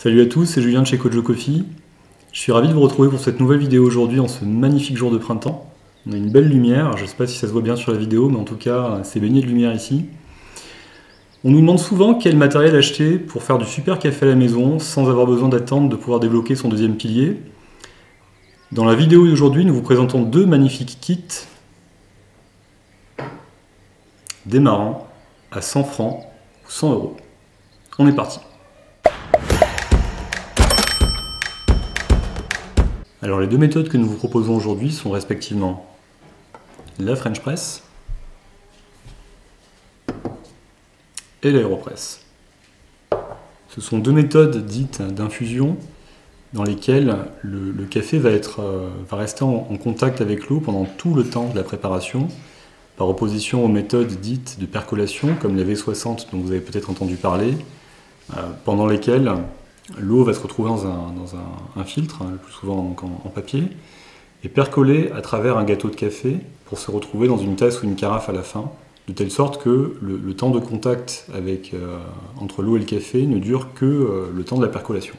Salut à tous, c'est Julien de chez Kojo Coffee. Je suis ravi de vous retrouver pour cette nouvelle vidéo aujourd'hui en ce magnifique jour de printemps. On a une belle lumière, je ne sais pas si ça se voit bien sur la vidéo, mais en tout cas c'est baigné de lumière ici. On nous demande souvent quel matériel acheter pour faire du super café à la maison sans avoir besoin d'attendre de pouvoir débloquer son deuxième pilier. Dans la vidéo d'aujourd'hui, nous vous présentons deux magnifiques kits démarrant à 100 francs ou 100 euros. On est parti. Alors les deux méthodes que nous vous proposons aujourd'hui sont respectivement la French Press et l'Aéropress. Ce sont deux méthodes dites d'infusion dans lesquelles le café va rester en contact avec l'eau pendant tout le temps de la préparation, par opposition aux méthodes dites de percolation comme la V60 dont vous avez peut-être entendu parler, pendant lesquelles l'eau va se retrouver dans un filtre, le plus souvent en papier, et percoler à travers un gâteau de café pour se retrouver dans une tasse ou une carafe à la fin, de telle sorte que le temps de contact entre l'eau et le café ne dure que le temps de la percolation.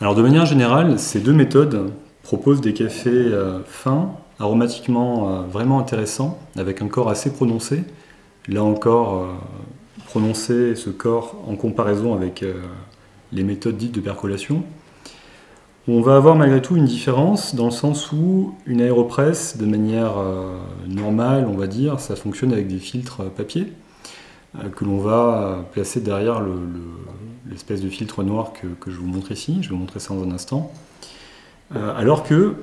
Alors de manière générale, ces deux méthodes proposent des cafés fins, aromatiquement vraiment intéressants, avec un corps assez prononcé. Là encore, prononcer ce corps en comparaison avec les méthodes dites de percolation. On va avoir malgré tout une différence dans le sens où une aéropress, de manière normale, on va dire, ça fonctionne avec des filtres papier que l'on va placer derrière l'espèce de filtre noir que je vous montre ici. Je vais vous montrer ça dans un instant. Alors que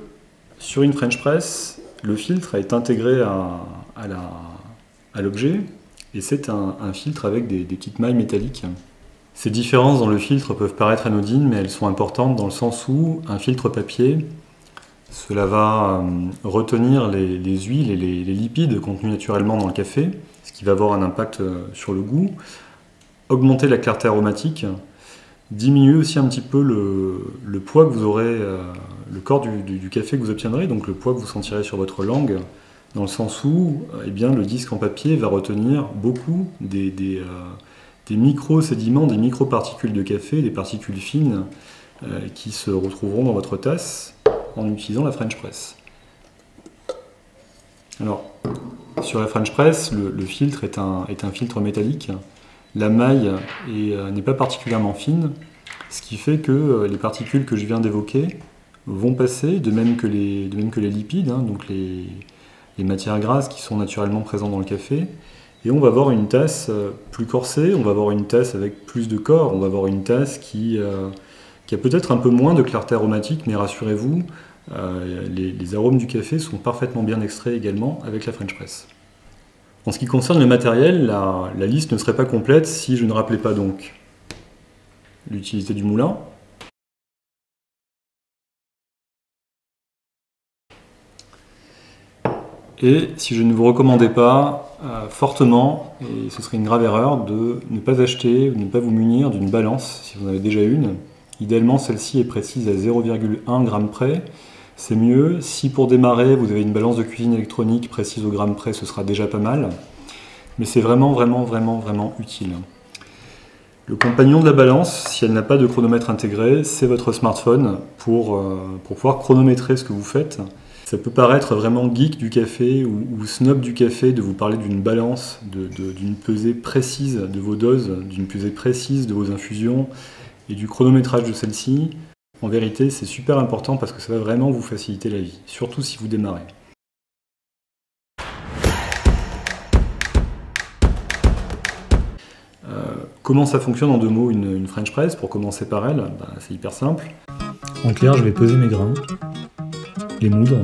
sur une French press, le filtre est intégré à l'objet et c'est un filtre avec des petites mailles métalliques. Ces différences dans le filtre peuvent paraître anodines, mais elles sont importantes dans le sens où un filtre papier, cela va retenir les huiles et les lipides contenus naturellement dans le café, ce qui va avoir un impact sur le goût, augmenter la clarté aromatique, diminuer aussi un petit peu le poids que vous aurez, le corps du café que vous obtiendrez, donc le poids que vous sentirez sur votre langue, dans le sens où le disque en papier va retenir beaucoup des micro-sédiments, des micro-particules de café, des particules fines qui se retrouveront dans votre tasse en utilisant la French Press. Alors, sur la French Press, le filtre est un filtre métallique. La maille n'est pas particulièrement fine, ce qui fait que les particules que je viens d'évoquer vont passer, de même que les lipides, donc les matières grasses qui sont naturellement présentes dans le café. Et on va avoir une tasse plus corsée, on va avoir une tasse avec plus de corps, on va avoir une tasse qui a peut-être un peu moins de clarté aromatique, mais rassurez-vous, les arômes du café sont parfaitement bien extraits également avec la French Press. En ce qui concerne le matériel, la liste ne serait pas complète si je ne rappelais pas donc l'utilité du moulin, et si je ne vous recommandais pas fortement, et ce serait une grave erreur, de ne pas acheter ou de ne pas vous munir d'une balance si vous en avez déjà une. Idéalement, celle-ci est précise à 0,1 g près. C'est mieux. Si pour démarrer, vous avez une balance de cuisine électronique précise au gramme près, ce sera déjà pas mal. Mais c'est vraiment utile. Le compagnon de la balance, si elle n'a pas de chronomètre intégré, c'est votre smartphone pour pouvoir chronométrer ce que vous faites. Ça peut paraître vraiment geek du café ou snob du café de vous parler d'une balance, d'une pesée précise de vos doses, d'une pesée précise de vos infusions et du chronométrage de celle-ci. En vérité, c'est super important parce que ça va vraiment vous faciliter la vie, surtout si vous démarrez. Comment ça fonctionne en deux mots une French Press? Pour commencer par elle, c'est hyper simple. En clair, je vais peser mes grains, les moudre,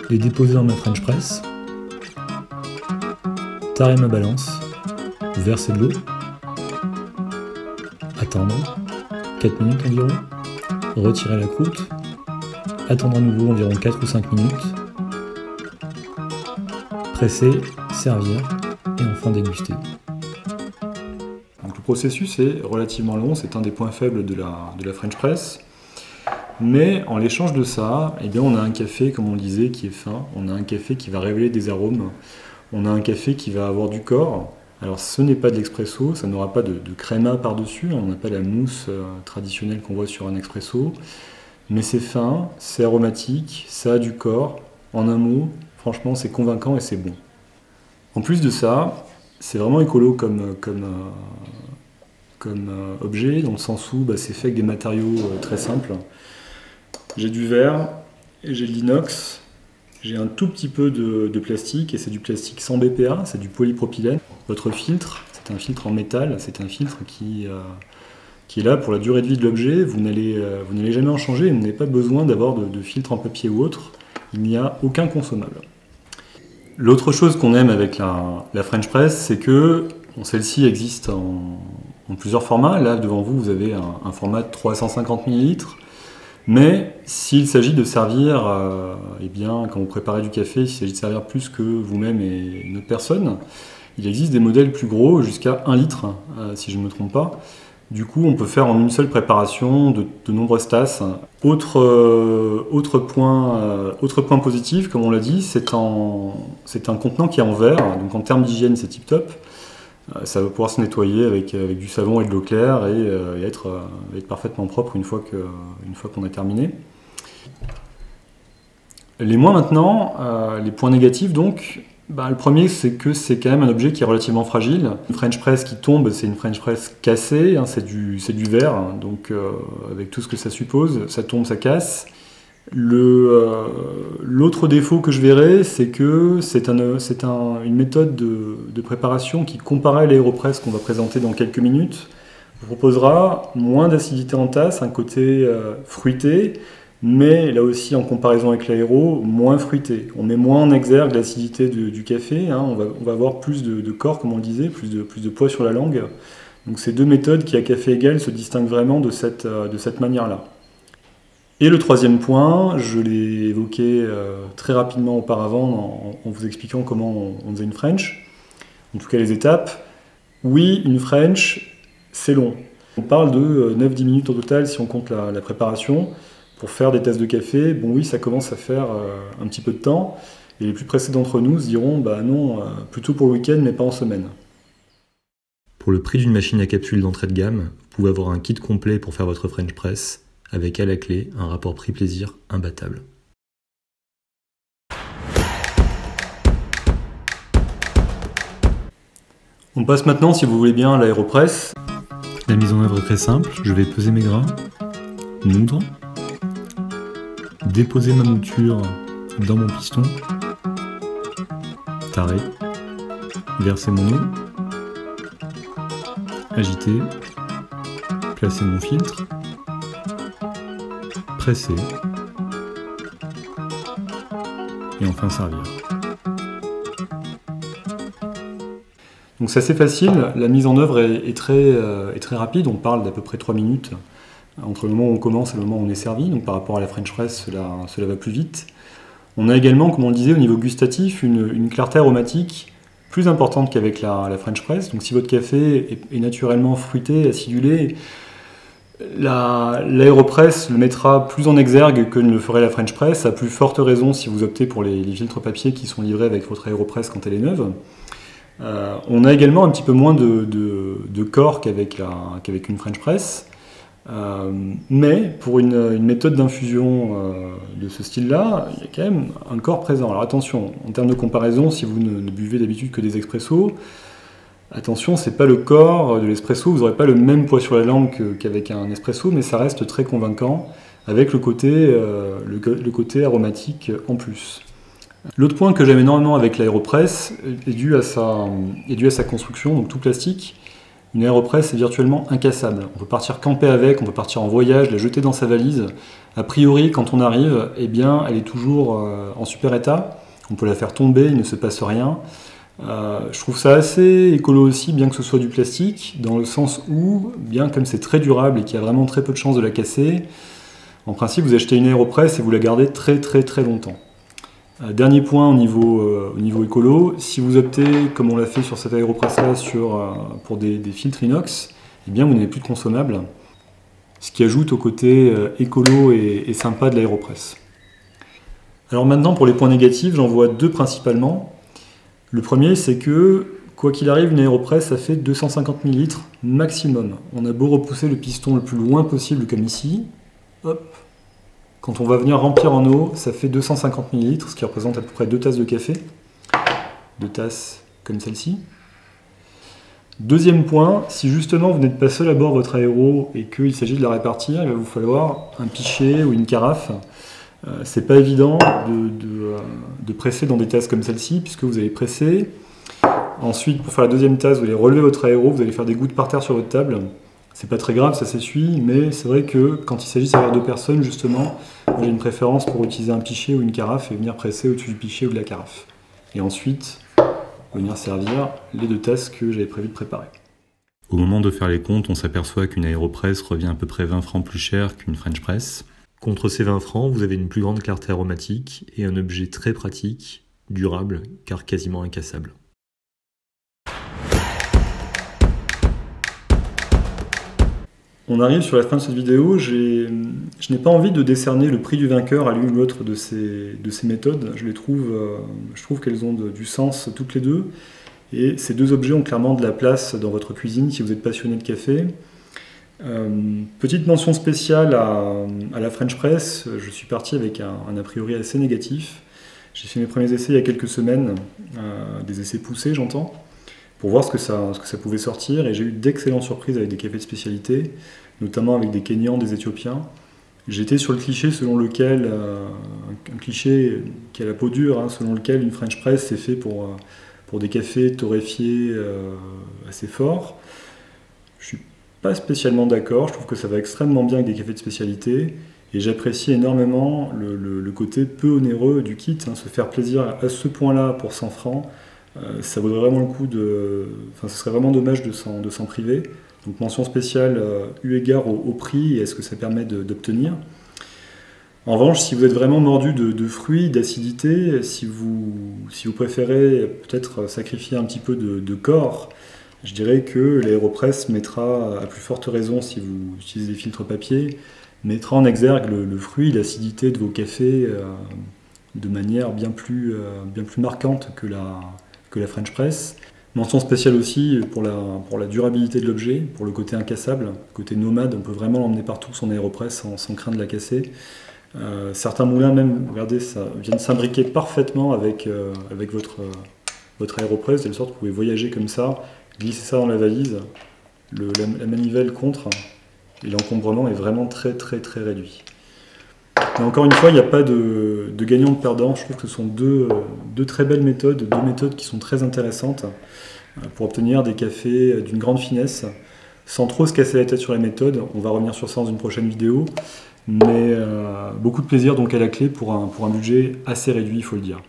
les déposer dans ma French Press, tarer ma balance, verser de l'eau, attendre 4 minutes environ, retirer la croûte, attendre à nouveau environ 4 ou 5 minutes, presser, servir et enfin déguster. Donc le processus est relativement long, c'est un des points faibles de la French Press. Mais en l'échange de ça, on a un café, comme on le disait, qui est fin, on a un café qui va révéler des arômes, on a un café qui va avoir du corps, Alors ce n'est pas de l'expresso, ça n'aura pas de créma par-dessus, on n'a pas la mousse traditionnelle qu'on voit sur un expresso, mais c'est fin, c'est aromatique, ça a du corps. En un mot, franchement c'est convaincant et c'est bon. En plus de ça, c'est vraiment écolo comme objet, dans le sens où c'est fait avec des matériaux très simples. J'ai du verre, et j'ai de l'inox, j'ai un tout petit peu de plastique, et c'est du plastique sans BPA, c'est du polypropylène. Votre filtre, c'est un filtre en métal, c'est un filtre qui est là pour la durée de vie de l'objet. Vous n'allez jamais en changer, et vous n'avez pas besoin d'avoir de filtre en papier ou autre. Il n'y a aucun consommable. L'autre chose qu'on aime avec la French Press, c'est que celle-ci existe en plusieurs formats. Là, devant vous, vous avez un format de 350 ml. Mais s'il s'agit de servir, quand vous préparez du café, s'il s'agit de servir plus que vous-même et une autre personne, il existe des modèles plus gros, jusqu'à 1 litre, si je ne me trompe pas. Du coup, on peut faire en une seule préparation de nombreuses tasses. Autre point positif, comme on l'a dit, c'est un contenant qui est en verre, donc en termes d'hygiène, c'est tip-top. Ça va pouvoir se nettoyer avec du savon et de l'eau claire et être parfaitement propre une fois qu'on a terminé. Les moins maintenant, les points négatifs donc, le premier c'est que c'est quand même un objet qui est relativement fragile. Une French Press qui tombe, c'est une French Press cassée, c'est du verre, donc avec tout ce que ça suppose, ça tombe, ça casse. L'autre défaut que je verrais, c'est que c'est une méthode de préparation qui, comparée à l'AeroPress qu'on va présenter dans quelques minutes, vous proposera moins d'acidité en tasse, un côté fruité, mais là aussi en comparaison avec l'aéro, moins fruité. On met moins en exergue l'acidité du café, on va avoir plus de corps, comme on le disait, plus de poids sur la langue. Donc ces deux méthodes qui, à café égal, se distinguent vraiment de cette manière-là. Et le troisième point, je l'ai évoqué très rapidement auparavant en vous expliquant comment on faisait une French, en tout cas les étapes. Oui, une French, c'est long. On parle de 9-10 minutes au total si on compte la préparation. Pour faire des tasses de café, oui, ça commence à faire un petit peu de temps. Et les plus pressés d'entre nous se diront, non, plutôt pour le week-end, mais pas en semaine. Pour le prix d'une machine à capsule d'entrée de gamme, vous pouvez avoir un kit complet pour faire votre French Press, avec à la clé un rapport prix-plaisir imbattable. On passe maintenant, si vous voulez bien, à l'AeroPress. La mise en œuvre est très simple, je vais peser mes grains, moudre, déposer ma mouture dans mon piston, tarer, verser mon eau, agiter, placer mon filtre, presser et enfin servir. Donc c'est assez facile, la mise en œuvre est très rapide, on parle d'à peu près 3 minutes entre le moment où on commence et le moment où on est servi, donc par rapport à la French Press cela va plus vite. On a également, comme on le disait, au niveau gustatif, une clarté aromatique plus importante qu'avec la French Press, donc si votre café est naturellement fruité, acidulé, l'AeroPress le mettra plus en exergue que ne le ferait la French Press, à plus forte raison si vous optez pour les filtres papier qui sont livrés avec votre AeroPress quand elle est neuve. On a également un petit peu moins de corps qu'avec une French Press, mais pour une méthode d'infusion de ce style-là, il y a quand même un corps présent. Alors attention, en termes de comparaison, si vous ne buvez d'habitude que des expressos, attention, c'est pas le corps de l'espresso, vous n'aurez pas le même poids sur la langue qu'avec un espresso, mais ça reste très convaincant avec le côté aromatique en plus. L'autre point que j'aime énormément avec l'AeroPress est dû à sa construction, donc tout plastique. Une AeroPress est virtuellement incassable. On peut partir camper avec, on peut partir en voyage, la jeter dans sa valise. A priori, quand on arrive, elle est toujours en super état. On peut la faire tomber, il ne se passe rien. Je trouve ça assez écolo aussi, bien que ce soit du plastique, dans le sens où, bien comme c'est très durable et qu'il y a vraiment très peu de chances de la casser, en principe vous achetez une AeroPress et vous la gardez très très très longtemps. Dernier point au niveau écolo, si vous optez, comme on l'a fait sur cette AeroPress-là, pour des filtres inox, eh bien vous n'avez plus de consommables, ce qui ajoute au côté écolo et sympa de l'AeroPress. Alors maintenant, pour les points négatifs, j'en vois deux principalement. Le premier, c'est que Quoi qu'il arrive, une aéropress, ça fait 250 ml maximum. On a beau repousser le piston le plus loin possible comme ici, hop. Quand on va venir remplir en eau, ça fait 250 ml, ce qui représente à peu près 2 tasses de café. 2 tasses comme celle-ci. Deuxième point, si justement vous n'êtes pas seul à bord de votre aéro et qu'il s'agit de la répartir, il va vous falloir un pichet ou une carafe. C'est pas évident de presser dans des tasses comme celle-ci, puisque vous allez presser. Ensuite, pour faire la deuxième tasse, vous allez relever votre aéro, vous allez faire des gouttes par terre sur votre table. C'est pas très grave, ça s'essuie, mais c'est vrai que quand il s'agit de servir 2 personnes, justement, j'ai une préférence pour utiliser un pichet ou une carafe et venir presser au-dessus du pichet ou de la carafe. Et ensuite, venir servir les 2 tasses que j'avais prévu de préparer. Au moment de faire les comptes, on s'aperçoit qu'une aéropress revient à peu près 20 francs plus cher qu'une French press. Contre ces 20 francs, vous avez une plus grande clarté aromatique et un objet très pratique, durable, car quasiment incassable. On arrive sur la fin de cette vidéo, je n'ai pas envie de décerner le prix du vainqueur à l'une ou l'autre de ces méthodes. Je trouve qu'elles ont du sens toutes les deux. Et ces 2 objets ont clairement de la place dans votre cuisine si vous êtes passionné de café. Petite mention spéciale à la French Press, je suis parti avec un a priori assez négatif. J'ai fait mes premiers essais il y a quelques semaines, des essais poussés j'entends, pour voir ce que ça pouvait sortir, et j'ai eu d'excellentes surprises avec des cafés de spécialité, notamment avec des Kenyans, des Éthiopiens. J'étais sur le cliché selon lequel, un cliché qui a la peau dure, selon lequel une French Press c'est fait pour des cafés torréfiés assez forts. Je suis pas spécialement d'accord, je trouve que ça va extrêmement bien avec des cafés de spécialité, et j'apprécie énormément le côté peu onéreux du kit, se faire plaisir à ce point-là pour 100 francs. Ça vaudrait vraiment le coup ce serait vraiment dommage de s'en priver. Donc mention spéciale eu égard au prix et à ce que ça permet d'obtenir. En revanche, si vous êtes vraiment mordu de fruits, d'acidité, si vous préférez peut-être sacrifier un petit peu de corps, je dirais que l'aéropress mettra, à plus forte raison si vous utilisez des filtres papier, mettra en exergue le fruit, l'acidité de vos cafés de manière bien plus marquante que la French Press. Mention spéciale aussi pour la durabilité de l'objet, pour le côté incassable, le côté nomade, on peut vraiment l'emmener partout son aéropress sans craindre de la casser. Certains moulins même, regardez, ça viennent s'imbriquer parfaitement avec votre aéropress, de telle sorte que vous pouvez voyager comme ça, glisser ça dans la valise, la manivelle contre, et l'encombrement est vraiment très très très réduit. Mais encore une fois, il n'y a pas de gagnant ou de perdant. Je trouve que ce sont deux très belles méthodes, 2 méthodes qui sont très intéressantes pour obtenir des cafés d'une grande finesse, sans trop se casser la tête sur les méthodes. On va revenir sur ça dans une prochaine vidéo, mais beaucoup de plaisir donc à la clé pour un budget assez réduit, il faut le dire.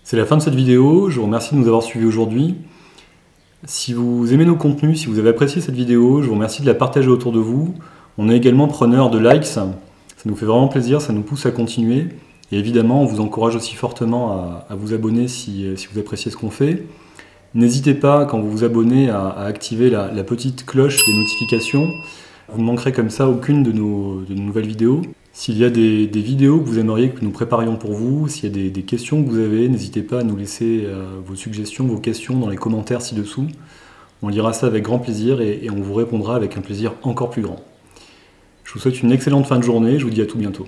C'est la fin de cette vidéo, je vous remercie de nous avoir suivis aujourd'hui. Si vous aimez nos contenus, si vous avez apprécié cette vidéo, je vous remercie de la partager autour de vous. On est également preneur de likes, ça nous fait vraiment plaisir, ça nous pousse à continuer. Et évidemment, on vous encourage aussi fortement à vous abonner si vous appréciez ce qu'on fait. N'hésitez pas, quand vous vous abonnez, à activer la petite cloche des notifications. Vous ne manquerez comme ça aucune de nos nouvelles vidéos. S'il y a des vidéos que vous aimeriez que nous préparions pour vous, s'il y a des questions que vous avez, n'hésitez pas à nous laisser vos suggestions, vos questions dans les commentaires ci-dessous. On lira ça avec grand plaisir et on vous répondra avec un plaisir encore plus grand. Je vous souhaite une excellente fin de journée, je vous dis à tout bientôt.